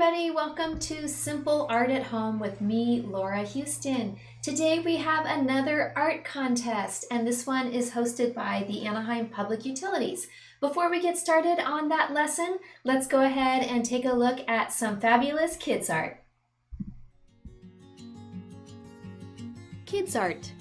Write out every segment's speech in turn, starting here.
everybody, welcome to Simple Art at Home with me, Laura Houston. Today we have another art contest, and this one is hosted by the Anaheim Public Utilities. Before we get started on that lesson, let's go ahead and take a look at some fabulous kids art. Kids art.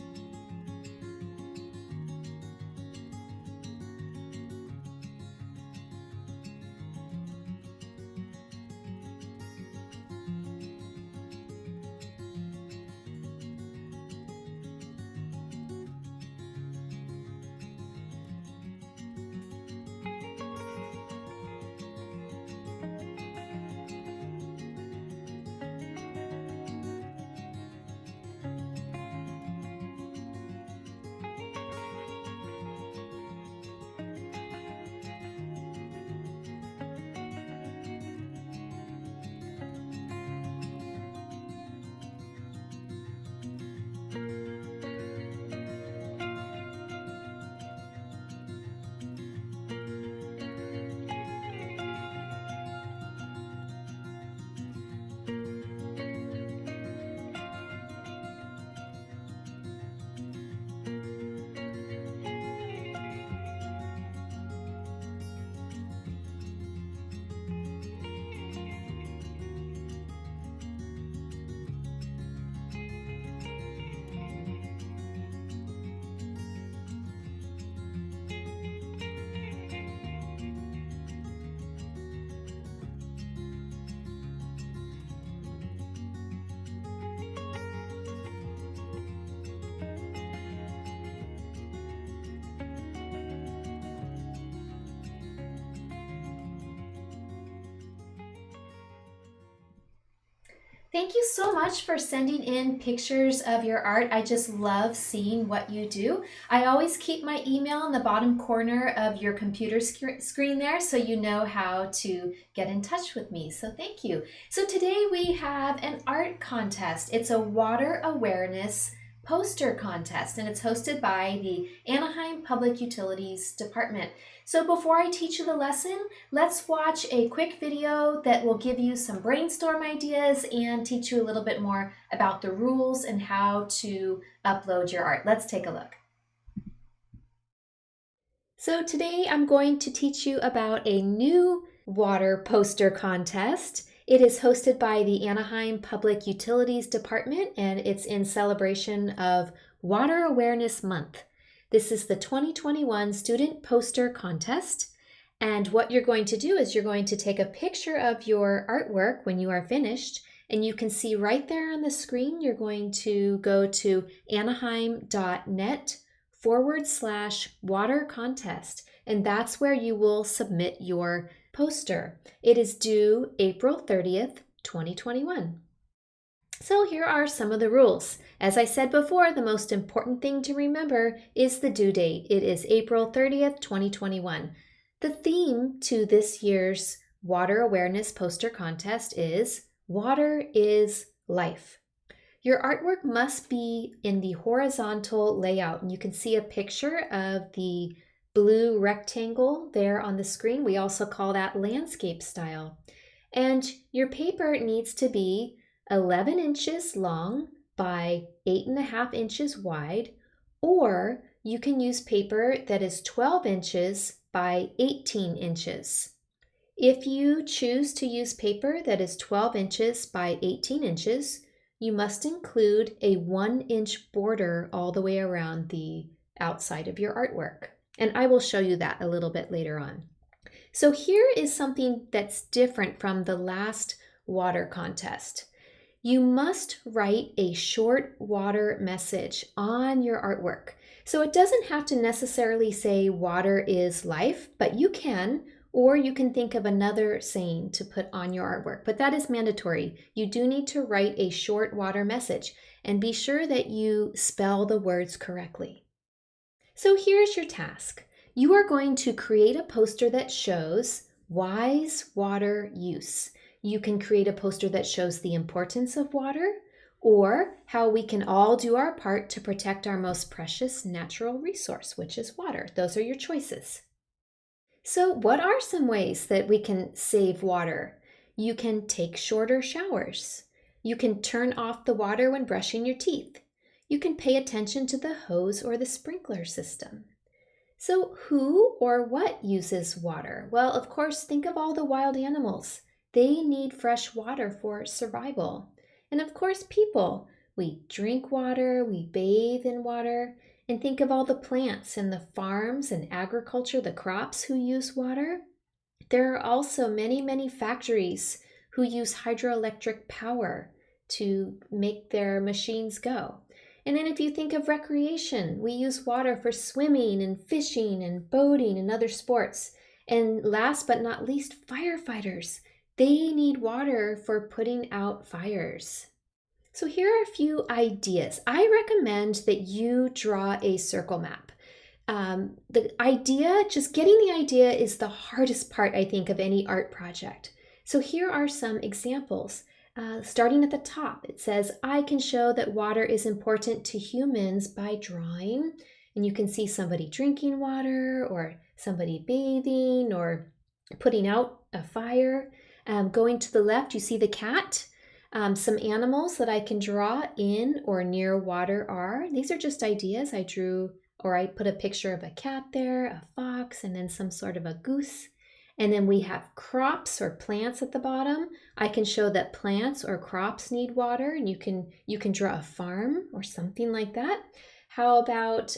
Thank you so much for sending in pictures of your art. I just love seeing what you do. I always keep my email in the bottom corner of your computer screen there so you know how to get in touch with me. So thank you. So today we have an art contest. It's a water awareness poster contest, and it's hosted by the Anaheim Public Utilities Department. So before I teach you the lesson, let's watch a quick video that will give you some brainstorm ideas and teach you a little bit more about the rules and how to upload your art. Let's take a look. So today I'm going to teach you about a new water poster contest. It is hosted by the Anaheim Public Utilities Department, and it's in celebration of Water Awareness Month. This is the 2021 Student Poster Contest, and what you're going to do is you're going to take a picture of your artwork when you are finished, and you can see right there on the screen, you're going to go to anaheim.net/water contest, and that's where you will submit your poster. It is due April 30th, 2021. So here are some of the rules. As I said before, the most important thing to remember is the due date. It is April 30th, 2021. The theme to this year's Water Awareness Poster Contest is Water is Life. Your artwork must be in the horizontal layout, and you can see a picture of the blue rectangle there on the screen. We also call that landscape style. And your paper needs to be 11 inches long by 8.5 inches wide, or you can use paper that is 12 inches by 18 inches. If you choose to use paper that is 12 inches by 18 inches, you must include a 1-inch border all the way around the outside of your artwork. And I will show you that a little bit later on. So here is something that's different from the last water contest. You must write a short water message on your artwork. So it doesn't have to necessarily say water is life, but you can, or you can think of another saying to put on your artwork, but that is mandatory. You do need to write a short water message, and be sure that you spell the words correctly. So here's your task. You are going to create a poster that shows wise water use. You can create a poster that shows the importance of water, or how we can all do our part to protect our most precious natural resource, which is water. Those are your choices. So what are some ways that we can save water? You can take shorter showers. You can turn off the water when brushing your teeth. You can pay attention to the hose or the sprinkler system. So who or what uses water? Well, of course, think of all the wild animals. They need fresh water for survival. And of course, people. We drink water, we bathe in water, and think of all the plants and the farms and agriculture, the crops who use water. There are also many, many factories who use hydroelectric power to make their machines go. And then if you think of recreation, we use water for swimming and fishing and boating and other sports. And last but not least, firefighters. They need water for putting out fires. So here are a few ideas. I recommend that you draw a circle map. The idea, just getting the idea is the hardest part, I think, of any art project. So here are some examples. Starting at the top, it says, I can show that water is important to humans by drawing. And you can see somebody drinking water or somebody bathing or putting out a fire. Going to the left, you see the cat. Some animals that I can draw in or near water are. These are just ideas I drew, or I put a picture of a cat there, a fox, and then some sort of a goose. And then we have crops or plants at the bottom. I can show that plants or crops need water, and you can draw a farm or something like that. How about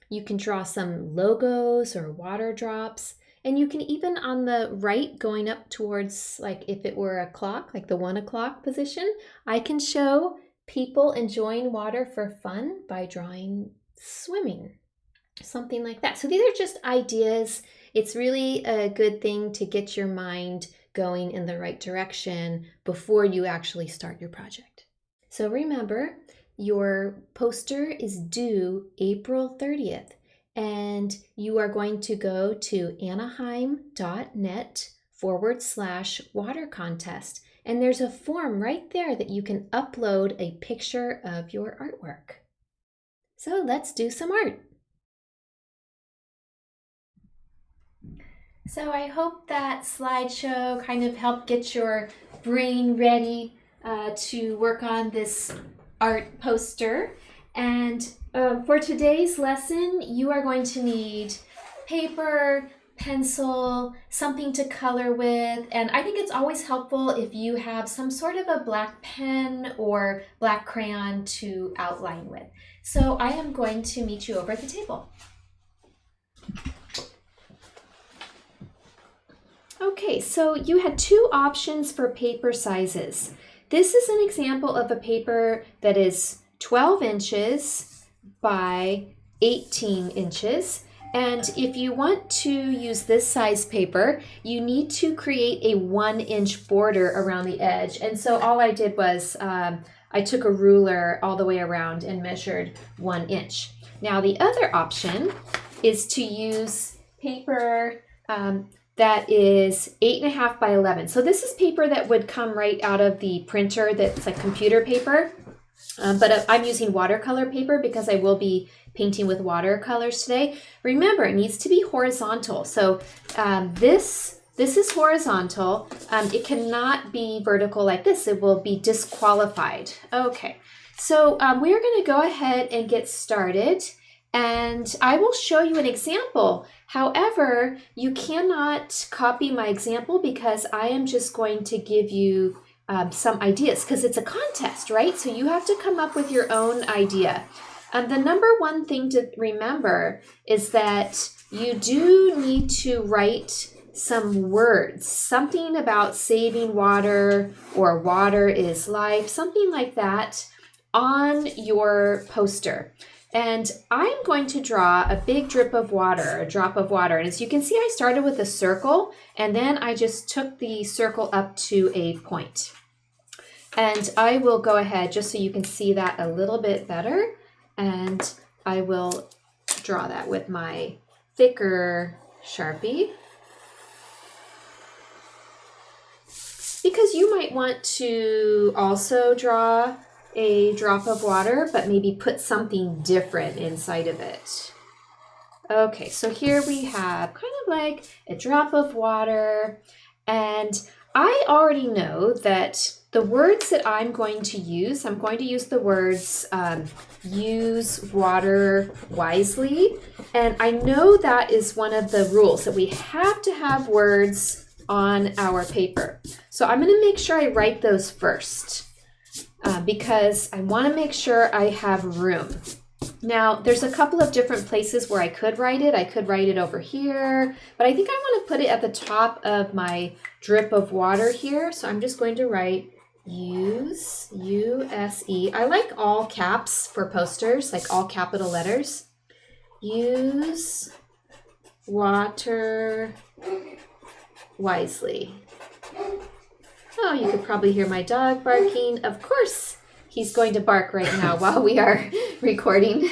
you can draw some logos or water drops, and you can even on the right going up towards, like if it were a clock, like the 1 o'clock position, I can show people enjoying water for fun by drawing swimming, something like that. So these are just ideas. It's really a good thing to get your mind going in the right direction before you actually start your project. So remember, your poster is due April 30th, and you are going to go to anaheim.net/water contest. And there's a form right there that you can upload a picture of your artwork. So let's do some art. So I hope that slideshow kind of helped get your brain ready to work on this art poster. And for today's lesson, you are going to need paper, pencil, something to color with, and I think it's always helpful if you have some sort of a black pen or black crayon to outline with. So I am going to meet you over at the table. Okay, so you had two options for paper sizes. This is an example of a paper that is 12 inches by 18 inches. And if you want to use this size paper, you need to create a 1-inch border around the edge. And so all I did was I took a ruler all the way around and measured 1 inch. Now the other option is to use paper that is 8.5 by 11. So this is paper that would come right out of the printer that's like computer paper. But I'm using watercolor paper because I will be painting with watercolors today. Remember, it needs to be horizontal. So this is horizontal. It cannot be vertical like this. It will be disqualified. Okay, so we're going to go ahead and get started. And I will show you an example. However, you cannot copy my example because I am just going to give you some ideas because it's a contest, right? So you have to come up with your own idea. The number one thing to remember is that you do need to write some words, something about saving water or water is life, something like that on your poster. And I'm going to draw a big drop of water. And as you can see, I started with a circle and then I just took the circle up to a point. And I will go ahead just so you can see that a little bit better. And I will draw that with my thicker Sharpie. Because you might want to also draw a drop of water, but maybe put something different inside of it. Okay, so here we have kind of like a drop of water, and I already know that the words that I'm going to use the words use water wisely. And I know that is one of the rules, that we have to have words on our paper. So I'm going to make sure I write those first because I want to make sure I have room. Now, there's a couple of different places where I could write it. I could write it over here, but I think I want to put it at the top of my drip of water here. So I'm just going to write use, U-S-E. I like all caps for posters, like all capital letters. Use water wisely. Oh, you could probably hear my dog barking. Of course, he's going to bark right now while we are recording.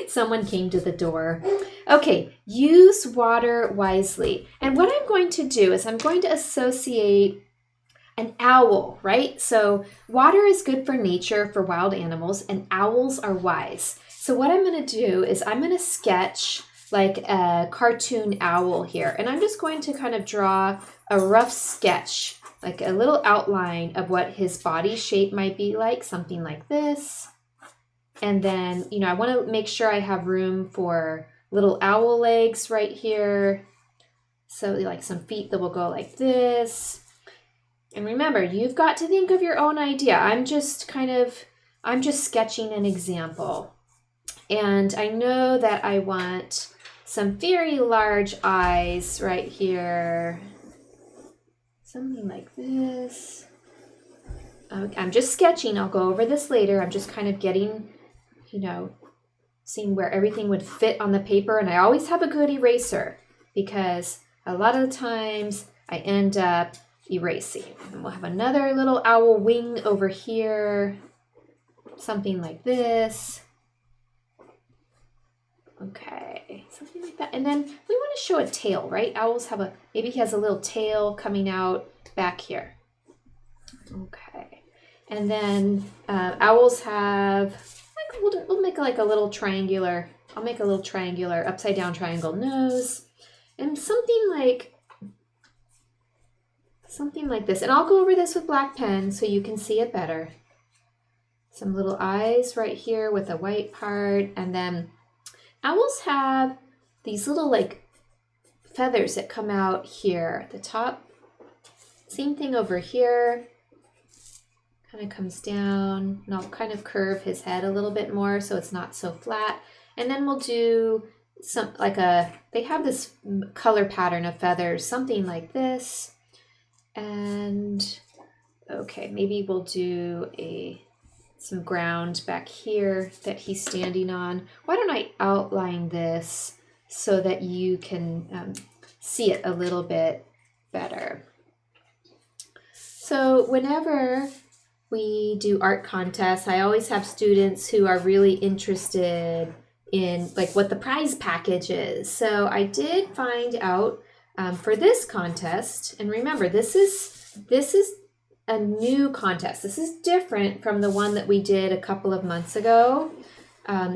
Someone came to the door. Okay, use water wisely. And what I'm going to do is I'm going to associate an owl, right? So water is good for nature, for wild animals, and owls are wise. So what I'm going to do is I'm going to sketch like a cartoon owl here. And I'm just going to kind of draw a rough sketch, like a little outline of what his body shape might be like, something like this. And then, you know, I want to make sure I have room for little owl legs right here. So like some feet that will go like this. And remember, you've got to think of your own idea. I'm just sketching an example. And I know that I want some very large eyes right here. Something like this. Okay, I'm just sketching. I'll go over this later. I'm just kind of getting, you know, seeing where everything would fit on the paper. And I always have a good eraser because a lot of the times I end up erasing. And we'll have another little owl wing over here. Something like this. Okay, something like that. And then we want to show a tail, right? Owls have maybe he has a little tail coming out back here. Okay. And then owls have, like, we'll make like a little triangular, I'll make a little triangular, upside down triangle nose. And something like this. And I'll go over this with black pen so you can see it better. Some little eyes right here with a white part. And then owls have these little like feathers that come out here at the top. Same thing over here. Kind of comes down, and I'll kind of curve his head a little bit more so it's not so flat. And then we'll do some they have this color pattern of feathers, something like this. And okay, maybe we'll do some ground back here that he's standing on. Why don't I outline this so that you can see it a little bit better. So whenever we do art contests, I always have students who are really interested in like what the prize package is. So I did find out for this contest, and remember, this is a new contest. This is different from the one that we did a couple of months ago.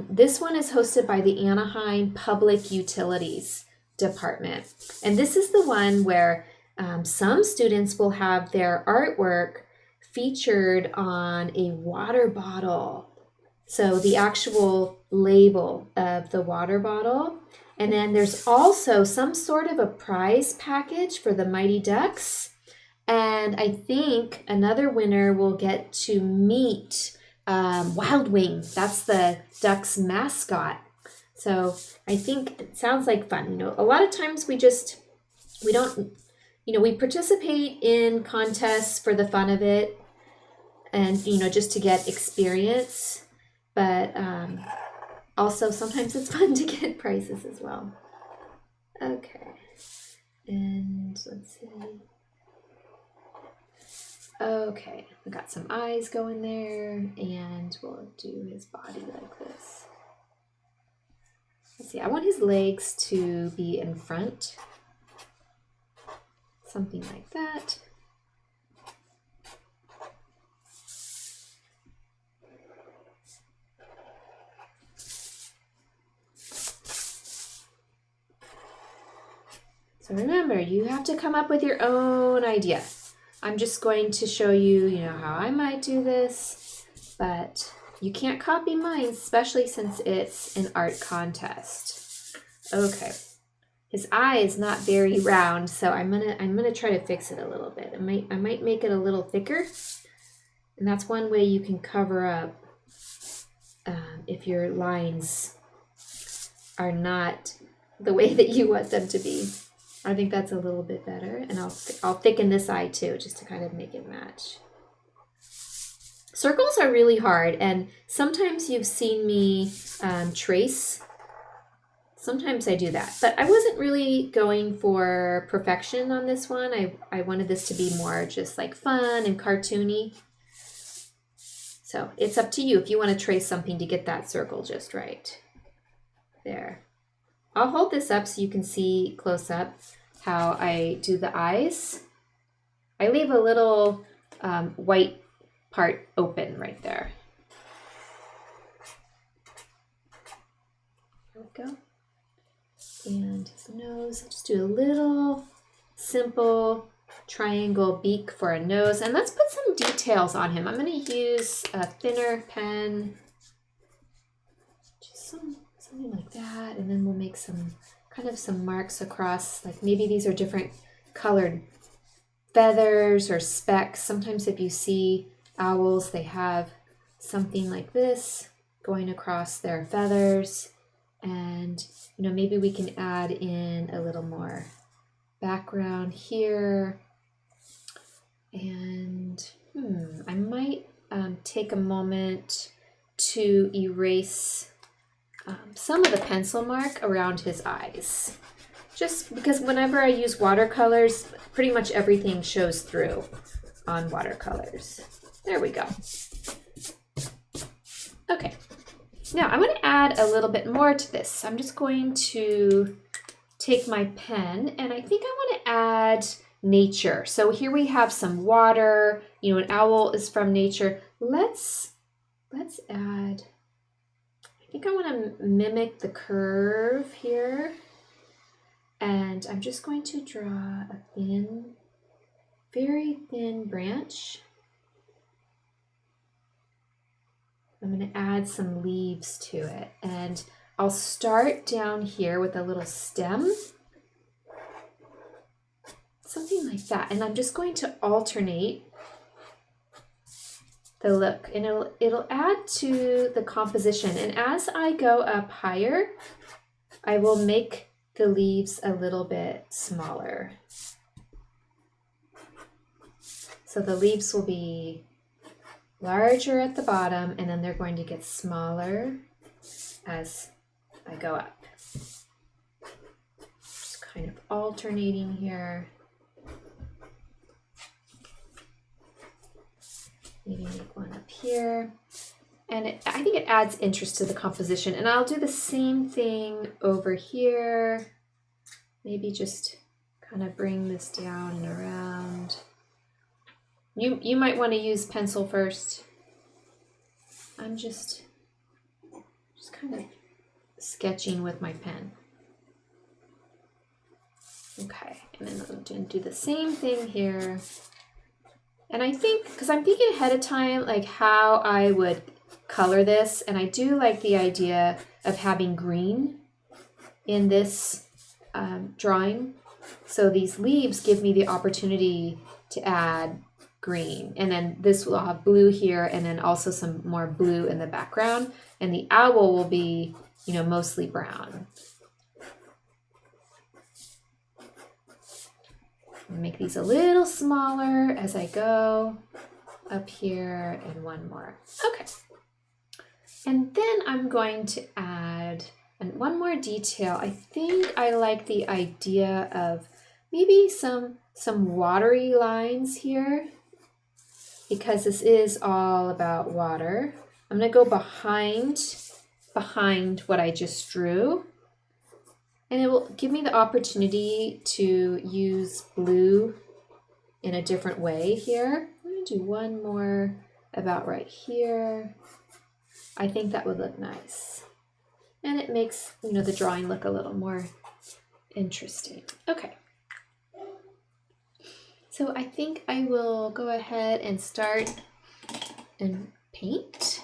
This one is hosted by the Anaheim Public Utilities Department. And this is the one where some students will have their artwork featured on a water bottle. So the actual label of the water bottle. And then there's also some sort of a prize package for the Mighty Ducks. And I think another winner will get to meet Wild Wing. That's the Ducks mascot. So I think it sounds like fun. You know, a lot of times we don't, you know, we participate in contests for the fun of it and, you know, just to get experience. But also sometimes it's fun to get prizes as well. Okay. And let's see. Okay, we got some eyes going there, and we'll do his body like this. Let's see, I want his legs to be in front. Something like that. So remember, you have to come up with your own idea. I'm just going to show you, you know, how I might do this, but you can't copy mine, especially since it's an art contest. Okay. His eye is not very round, so I'm gonna try to fix it a little bit. I might make it a little thicker, and that's one way you can cover up if your lines are not the way that you want them to be. I think that's a little bit better, and I'll thicken this eye too, just to kind of make it match. Circles are really hard, and sometimes you've seen me trace. Sometimes I do that, but I wasn't really going for perfection on this one. I wanted this to be more just like fun and cartoony. So it's up to you if you want to trace something to get that circle just right. There. I'll hold this up so you can see close up how I do the eyes. I leave a little white part open right there. There we go. And his nose, I'll just do a little simple triangle beak for a nose. And let's put some details on him. I'm going to use a thinner pen, just something like that. And then we'll make some kind of some marks across, like maybe these are different colored feathers or specks. Sometimes if you see owls, they have something like this going across their feathers. And, you know, maybe we can add in a little more background here. And I might take a moment to erase some of the pencil mark around his eyes. Just because whenever I use watercolors, pretty much everything shows through on watercolors. There we go. Okay. Now I'm going to add a little bit more to this. I'm just going to take my pen and I think I want to add nature. So here we have some water, you know, an owl is from nature. Let's add, I think I want to mimic the curve here. And I'm just going to draw a thin, very thin branch. I'm going to add some leaves to it, and I'll start down here with a little stem, something like that, and I'm just going to alternate the look, and it'll add to the composition. And as I go up higher, I will make the leaves a little bit smaller. So the leaves will be larger at the bottom, and then they're going to get smaller as I go up. Just kind of alternating here. Maybe make one up here. And I think it adds interest to the composition. And I'll do the same thing over here. Maybe just kind of bring this down and around. You might want to use pencil first. I'm just kind of sketching with my pen. Okay, and then I'm going to do the same thing here. And I think, because I'm thinking ahead of time, like how I would color this, and I do like the idea of having green in this drawing. So these leaves give me the opportunity to add green, and then this will have blue here, and then also some more blue in the background, and the owl will be, you know, mostly brown. Make these a little smaller as I go up here, and one more. Okay, and then I'm going to add one more detail. I think I like the idea of maybe some watery lines here, because this is all about water. I'm going to go behind what I just drew, and it will give me the opportunity to use blue in a different way here. I'm going to do one more about right here. I think that would look nice, and it makes, you know, the drawing look a little more interesting. Okay, So I think I will go ahead and start and paint.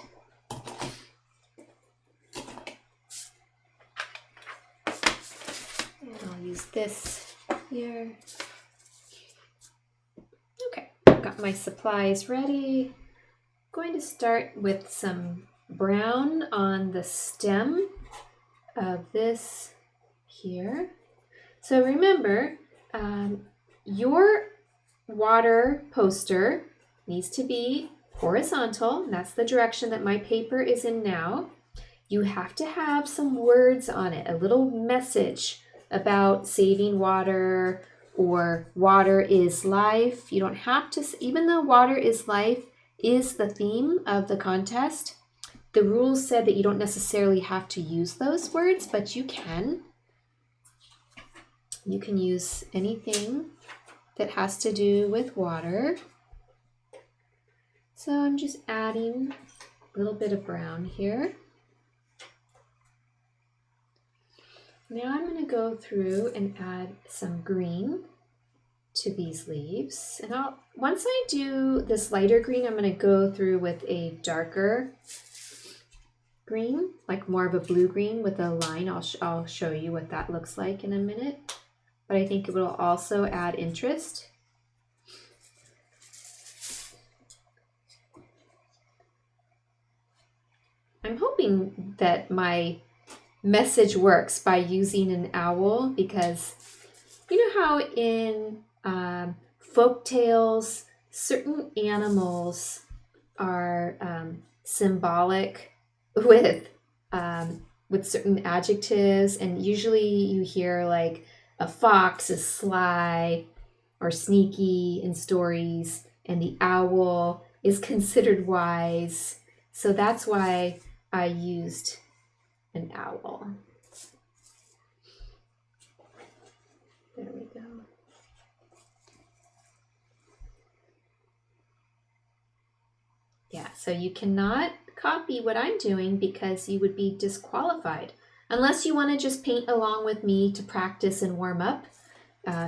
And I'll use this here. Okay, I've got my supplies ready. I'm going to start with some brown on the stem of this here. So remember, your water poster needs to be horizontal, and that's the direction that my paper is in now. You have to have some words on it, a little message about saving water or water is life. You don't have to, even though water is life is the theme of the contest, the rules said that you don't necessarily have to use those words, but you can. You can use anything that has to do with water. So I'm just adding a little bit of brown here. Now I'm going to go through and add some green to these leaves. And once I do this lighter green, I'm going to go through with a darker green, like more of a blue green with a line. I'll show you what that looks like in a minute. But I think it will also add interest. I'm hoping that my message works by using an owl, because you know how in folk tales certain animals are symbolic with certain adjectives, and usually you hear like a fox is sly or sneaky in stories, and the owl is considered wise. So that's why I used an owl. There we go. Yeah, so you cannot copy what I'm doing because you would be disqualified. Unless you want to just paint along with me to practice and warm up,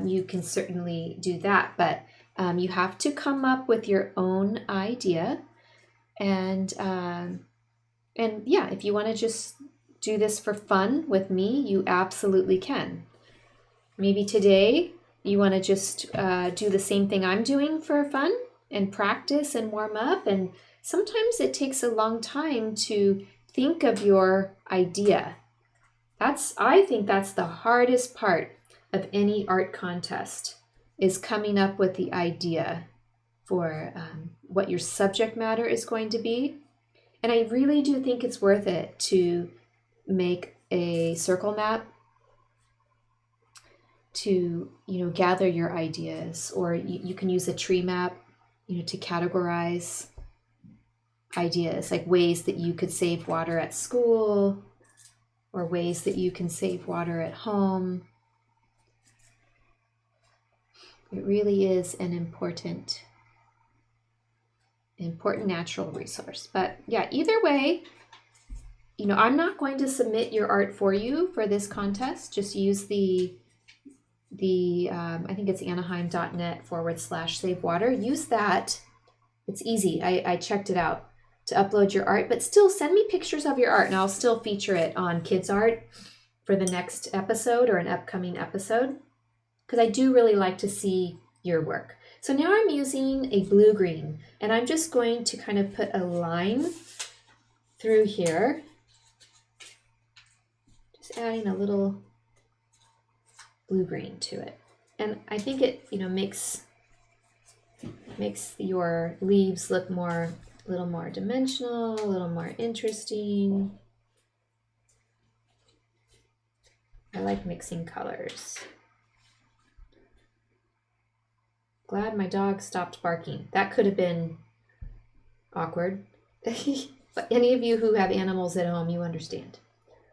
you can certainly do that. But you have to come up with your own idea. And yeah, if you want to just do this for fun with me, you absolutely can. Maybe today you want to just do the same thing I'm doing for fun and practice and warm up. And sometimes it takes a long time to think of your idea. I think that's the hardest part of any art contest, is coming up with the idea for what your subject matter is going to be. And I really do think it's worth it to make a circle map to, gather your ideas, or you can use a tree map, to categorize ideas, like ways that you could save water at school or ways that you can save water at home. It really is an important natural resource. But yeah, either way, I'm not going to submit your art for you for this contest. Just use the I think it's anaheim.net/save water. Use that. It's easy. I checked it out to upload your art, but still send me pictures of your art and I'll still feature it on Kids Art for the next episode or an upcoming episode, because I do really like to see your work. So now I'm using a blue-green, and I'm just going to kind of put a line through here, just adding a little blue-green to it. And I think it, makes your leaves look a little more dimensional, a little more interesting. I like mixing colors. Glad my dog stopped barking. That could have been awkward. But any of you who have animals at home, you understand.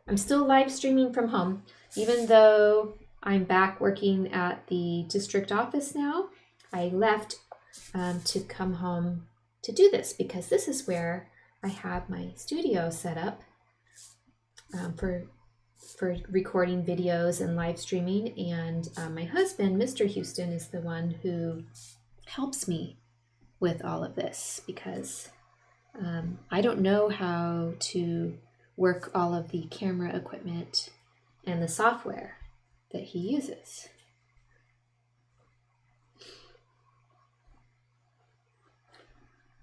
I'm still live streaming from home, even though I'm back working at the district office now. I left to come home to do this because this is where I have my studio set up for recording videos and live streaming. And my husband, Mr. Houston, is the one who helps me with all of this because I don't know how to work all of the camera equipment and the software that he uses.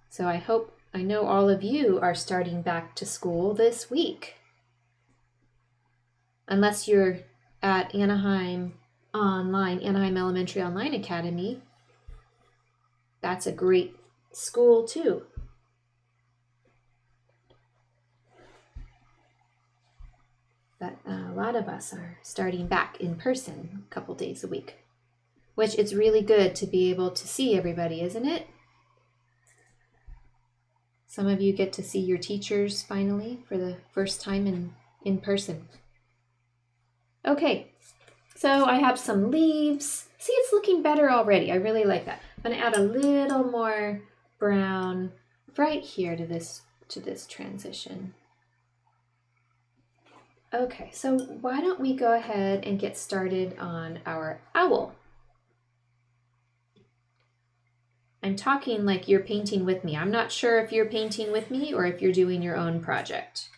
So I know all of you are starting back to school this week. Unless you're at Anaheim Elementary Online Academy. That's a great school too. But a lot of us are starting back in person a couple days a week, which it's really good to be able to see everybody, isn't it? Some of you get to see your teachers finally for the first time in person. Okay, so I have some leaves. See, it's looking better already. I really like that. I'm going to add a little more brown right here to this transition. Okay, so why don't we go ahead and get started on our owl? I'm talking like you're painting with me. I'm not sure if you're painting with me or if you're doing your own project,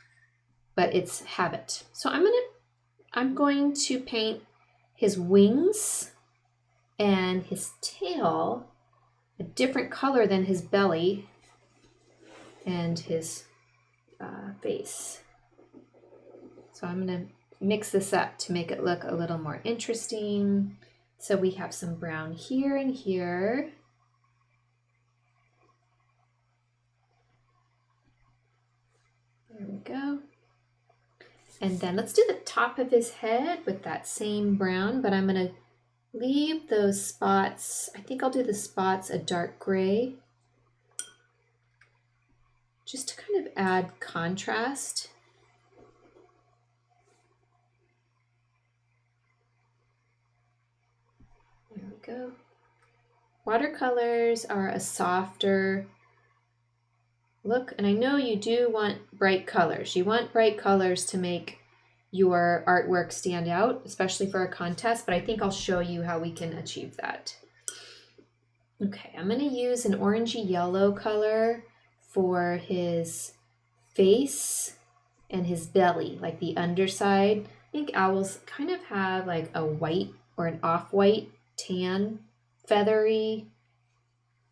but it's habit. So I'm going to paint his wings and his tail a different color than his belly and his face. So I'm going to mix this up to make it look a little more interesting. So we have some brown here and here. There we go. And then let's do the top of his head with that same brown, but I'm going to leave those spots. I think I'll do the spots a dark gray, just to kind of add contrast. There we go. Watercolors are a softer look, and I know you do want bright colors. You want bright colors to make your artwork stand out, especially for a contest, but I think I'll show you how we can achieve that. Okay, I'm going to use an orangey yellow color for his face and his belly, like the underside. I think owls kind of have like a white or an off-white tan feathery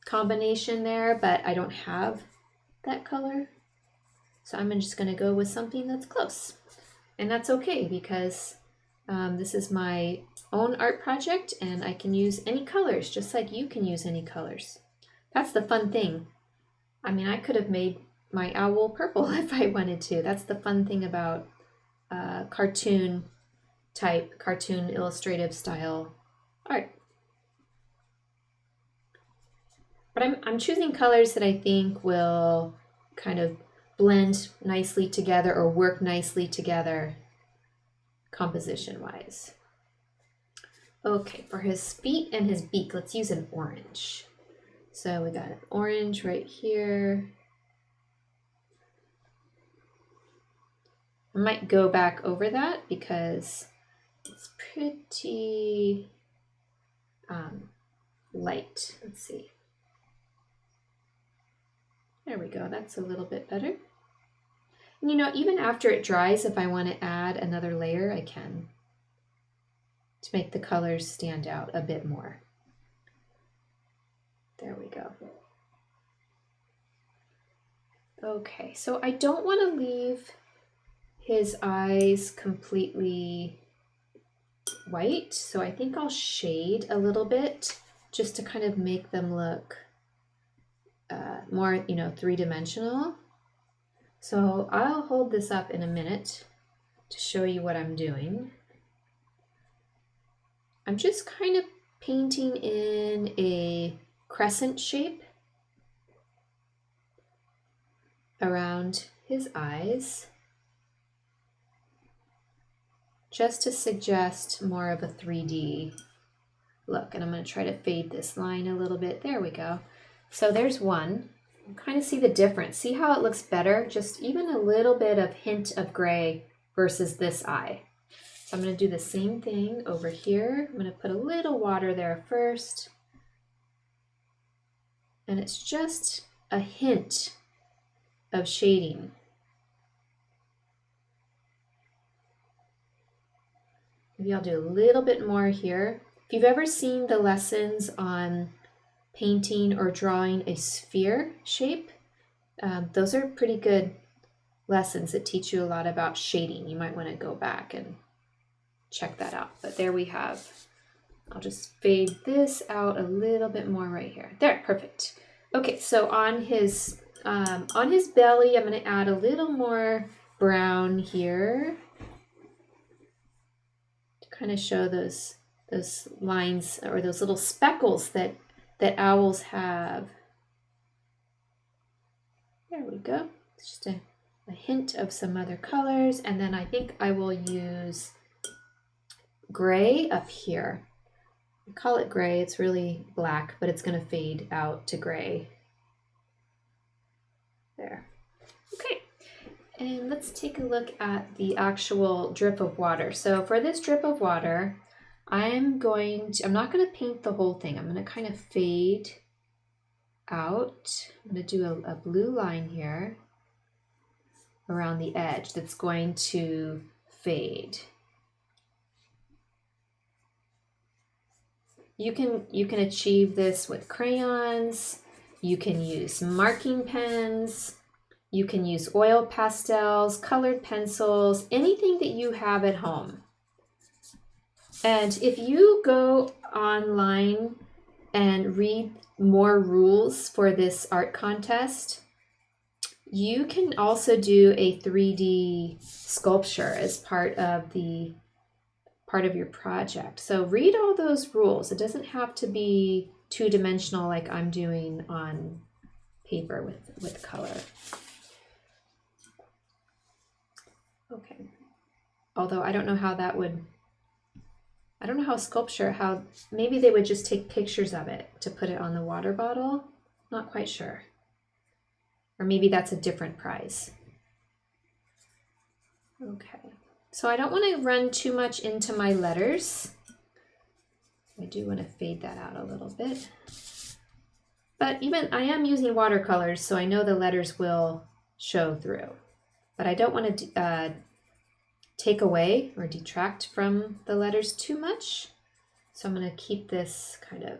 combination there, but I don't have that color. So I'm just going to go with something that's close. And that's okay because this is my own art project and I can use any colors just like you can use any colors. That's the fun thing. I mean, I could have made my owl purple if I wanted to. That's the fun thing about cartoon illustrative style art. But I'm choosing colors that I think will kind of blend nicely together or work nicely together composition-wise. Okay, for his feet and his beak, let's use an orange. So we got an orange right here. I might go back over that because it's pretty light. Let's see. There we go, that's a little bit better. And you know, even after it dries, if I want to add another layer, I can, to make the colors stand out a bit more. There we go. Okay, so I don't want to leave his eyes completely white, so I think I'll shade a little bit just to kind of make them look more, three-dimensional. So I'll hold this up in a minute to show you what I'm doing. I'm just kind of painting in a crescent shape around his eyes, just to suggest more of a 3D look. And I'm going to try to fade this line a little bit. There we go. So there's one. You kind of see the difference. See how it looks better? Just even a little bit of hint of gray versus this eye. So I'm going to do the same thing over here. I'm going to put a little water there first. And it's just a hint of shading. Maybe I'll do a little bit more here. If you've ever seen the lessons on painting or drawing a sphere shape, those are pretty good lessons that teach you a lot about shading. You might want to go back and check that out. But there we have. I'll just fade this out a little bit more right here. There, perfect. Okay, so on his belly, I'm going to add a little more brown here to kind of show those lines or those little speckles that owls have. There we go. It's just a hint of some other colors, and then I think I will use gray up here. I call it gray, it's really black, but it's going to fade out to gray. There. Okay, and let's take a look at the actual drip of water. So for this drip of water, I'm not going to paint the whole thing. I'm going to kind of fade out. I'm going to do a blue line here around the edge that's going to fade. You can achieve this with crayons. You can use marking pens. You can use oil pastels, colored pencils, anything that you have at home. And if you go online and read more rules for this art contest, you can also do a 3D sculpture as part of your project. So read all those rules. It doesn't have to be two-dimensional like I'm doing on paper with color. Okay. Although I don't know how sculpture, maybe they would just take pictures of it to put it on the water bottle. Not quite sure. Or maybe that's a different prize. Okay. So I don't want to run too much into my letters. I do want to fade that out a little bit. But I am using watercolors, so I know the letters will show through. But I don't want to take away or detract from the letters too much. So I'm going to keep this kind of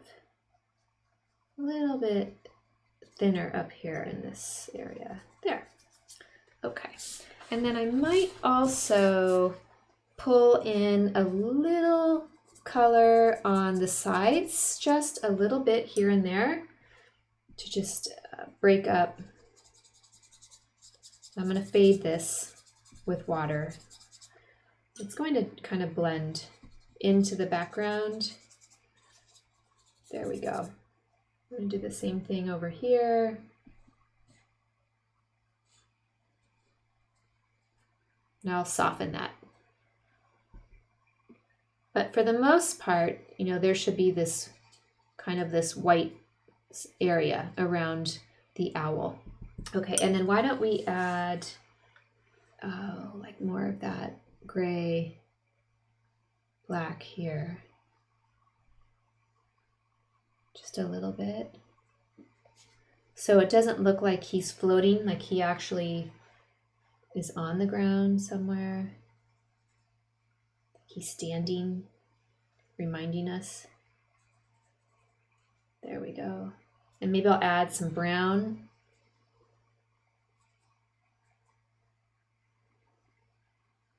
a little bit thinner up here in this area. There. Okay. And then I might also pull in a little color on the sides, just a little bit here and there to just break up. I'm going to fade this with water. It's going to kind of blend into the background. There we go. I'm going to do the same thing over here. Now I'll soften that. But for the most part, there should be this kind of this white area around the owl. Okay, and then why don't we add, like more of that gray, black here. Just a little bit. So it doesn't look like he's floating, like he actually is on the ground somewhere. He's standing, reminding us. There we go. And maybe I'll add some brown.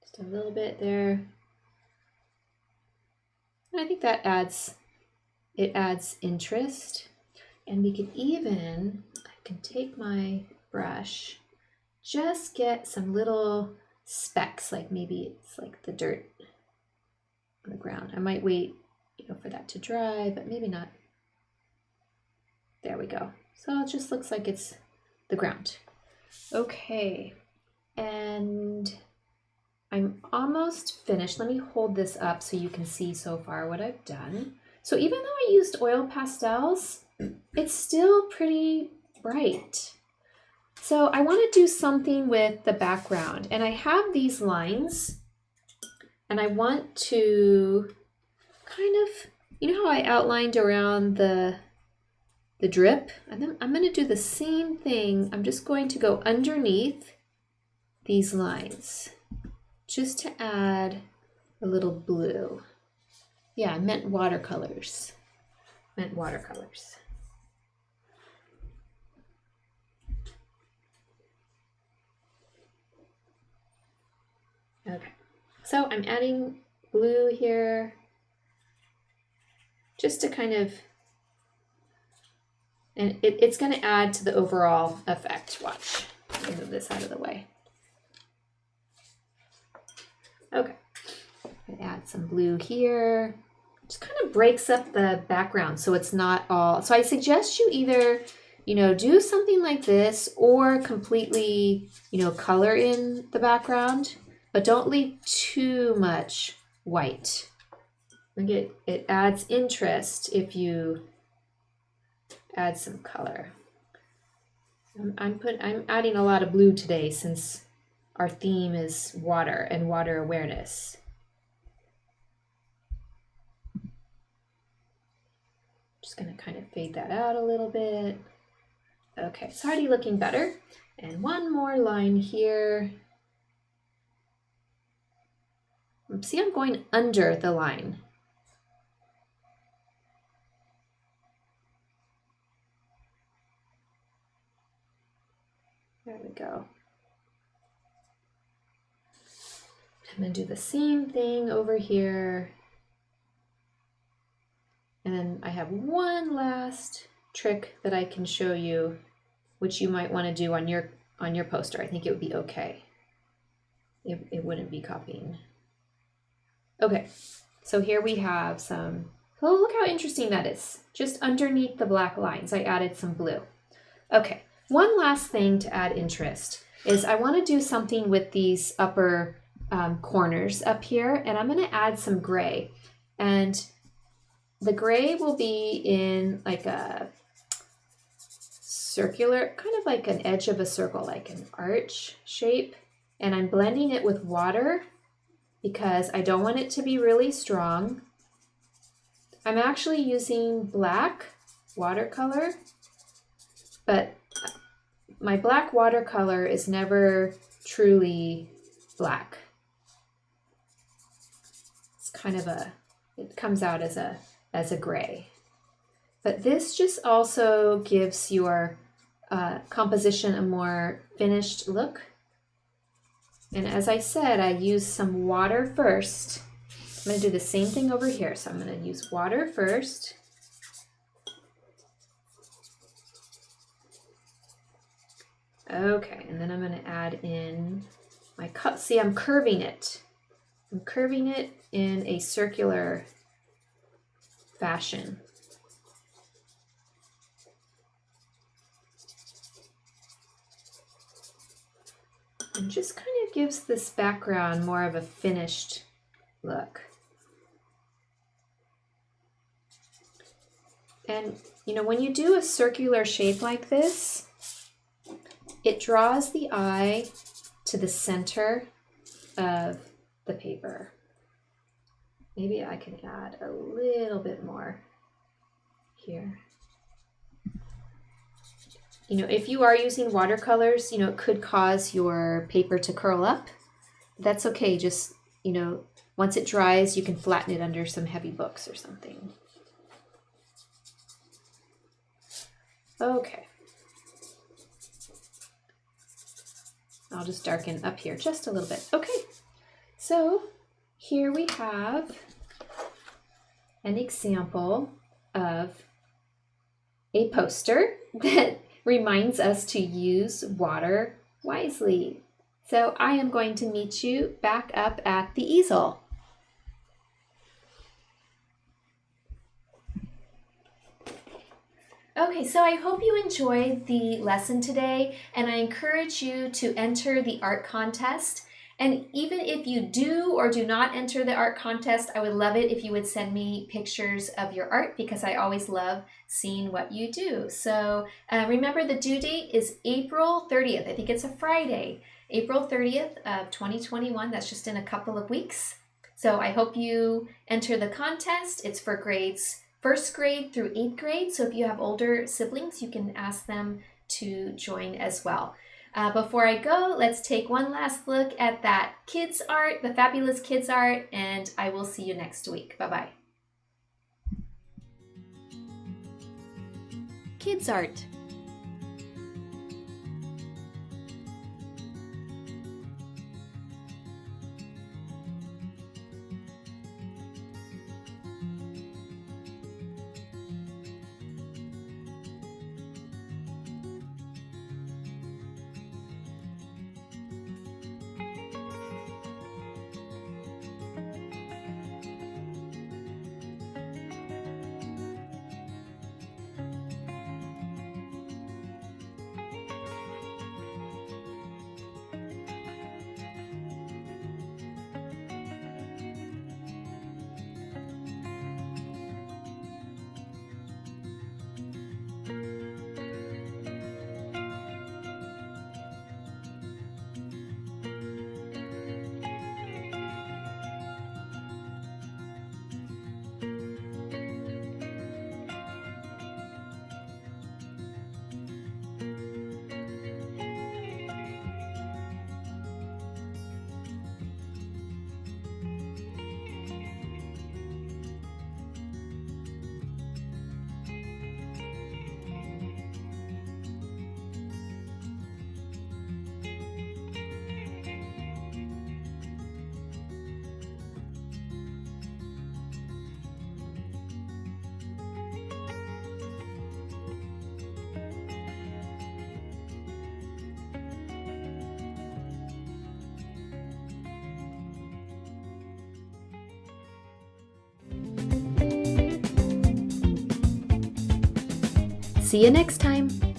Just a little bit there. And I think that adds interest. And we could I can take my brush, just get some little specks, like maybe it's like the dirt on the ground. I might wait, for that to dry, but maybe not. There we go. So it just looks like it's the ground. Okay, and I'm almost finished. Let me hold this up so you can see so far what I've done. So even though I used oil pastels, it's still pretty bright. So I want to do something with the background, and I have these lines, and I want to kind of, how I outlined around the the drip. And then I'm going to do the same thing. I'm just going to go underneath these lines just to add a little blue. Yeah, I meant watercolors. Okay, so I'm adding blue here just to kind of, and it's going to add to the overall effect. Watch, let me move this out of the way. Okay, I'm gonna add some blue here. Just kind of breaks up the background so it's not all, so I suggest you either, do something like this or completely, color in the background, but don't leave too much white. I think it adds interest if you add some color. I'm adding a lot of blue today since our theme is water and water awareness. Just going to kind of fade that out a little bit. Okay, it's already looking better. And one more line here. See, I'm going under the line. There we go. I'm going to do the same thing over here. And then I have one last trick that I can show you, which you might want to do on your poster. I think it would be okay. It wouldn't be copying. Okay, so here we have some, oh, look how interesting that is. Just underneath the black lines, I added some blue. Okay, one last thing to add interest is I want to do something with these upper corners up here, and I'm going to add some gray. And the gray will be in like a circular, kind of like an edge of a circle, like an arch shape. And I'm blending it with water because I don't want it to be really strong. I'm actually using black watercolor, but my black watercolor is never truly black. It's kind of it comes out as a gray. But this just also gives your composition a more finished look. And as I said, I use some water first. I'm going to do the same thing over here. So I'm going to use water first. Okay, and then I'm going to add in my cut. See, I'm curving it. I'm curving it in a circular fashion. And just kind of gives this background more of a finished look. And when you do a circular shape like this, it draws the eye to the center of the paper. Maybe I can add a little bit more here. If you are using watercolors, it could cause your paper to curl up. That's okay. Just, once it dries, you can flatten it under some heavy books or something. Okay. I'll just darken up here just a little bit. Okay. So here we have an example of a poster that reminds us to use water wisely. So I am going to meet you back up at the easel. Okay, so I hope you enjoyed the lesson today, and I encourage you to enter the art contest. And even if you do or do not enter the art contest, I would love it if you would send me pictures of your art because I always love seeing what you do. So remember, the due date is April 30th. I think it's a Friday, April 30th of 2021. That's just in a couple of weeks. So I hope you enter the contest. It's for grades first grade through 8th grade. So if you have older siblings, you can ask them to join as well. Before I go, let's take one last look at that kids art, the fabulous kids art, and I will see you next week. Bye-bye. Kids art. See you next time.